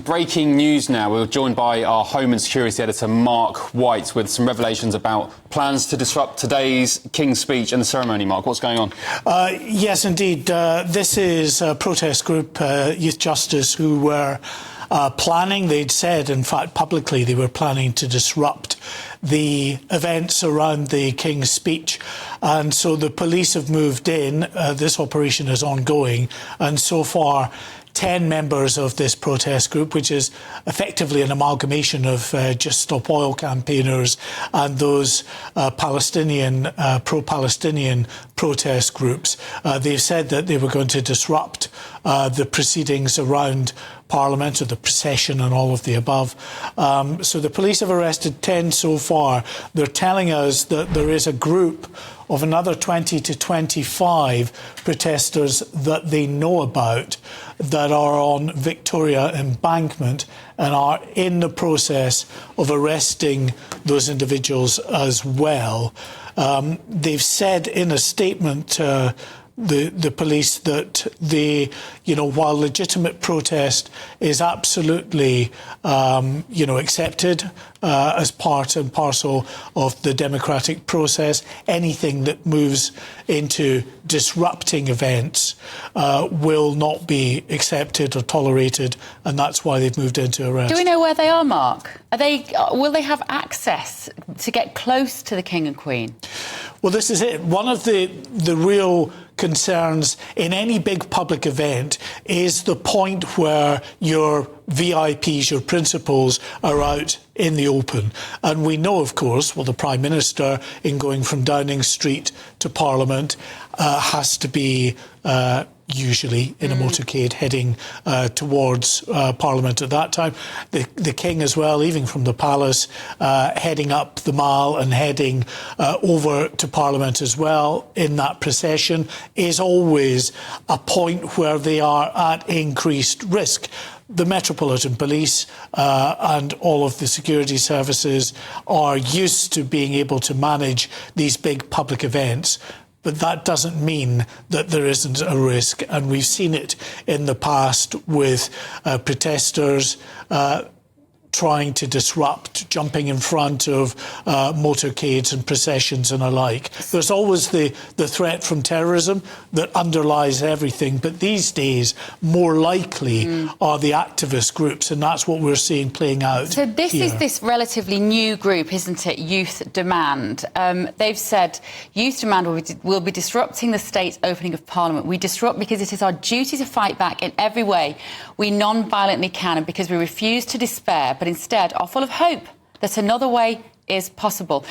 breaking news now. We're joined by our Home and Security Editor, Mark White, with some revelations about plans to disrupt today's King's speech and the ceremony. Mark, what's going on? Yes, indeed. This is a protest group, Youth Justice, who were planning, they'd said, in fact, publicly, they were planning to disrupt the events around the King's speech. And so the police have moved in. This operation is ongoing. And so far, 10 members of this protest group, which is effectively an amalgamation of Just Stop Oil campaigners and those pro-Palestinian protest groups, they've said that they were going to disrupt the proceedings around Parliament, or the procession and all of the above. So the police have arrested 10 so far. They're telling us that there is a group of another 20 to 25 protesters that they know about that are on Victoria Embankment and are in the process of arresting those individuals as well. They've said in a statement, the police, that while legitimate protest is absolutely, accepted as part and parcel of the democratic process, anything that moves into disrupting events will not be accepted or tolerated, and that's why they've moved into arrest. Do we know where they are, Mark? Will they have access to get close to the King and Queen? Well, this is it. One of the real concerns in any big public event is the point where your VIPs, your principals, are out in the open. And we know, of course, the Prime Minister, in going from Downing Street to Parliament, has to be usually in a motorcade heading towards Parliament at that time. The King as well, leaving from the palace, heading up the Mall and heading over to Parliament as well in that procession, is always a point where they are at increased risk. The Metropolitan Police and all of the security services are used to being able to manage these big public events. But that doesn't mean that there isn't a risk. And we've seen it in the past with protesters trying to disrupt, jumping in front of motorcades and processions and alike. There's always the threat from terrorism that underlies everything, but these days, more likely are the activist groups, and that's what we're seeing playing out. So this is this relatively new group, isn't it, Youth Demand? They've said Youth Demand will be disrupting the state's opening of Parliament. We disrupt because it is our duty to fight back in every way we non-violently can, and because we refuse to despair, but instead are full of hope that another way is possible.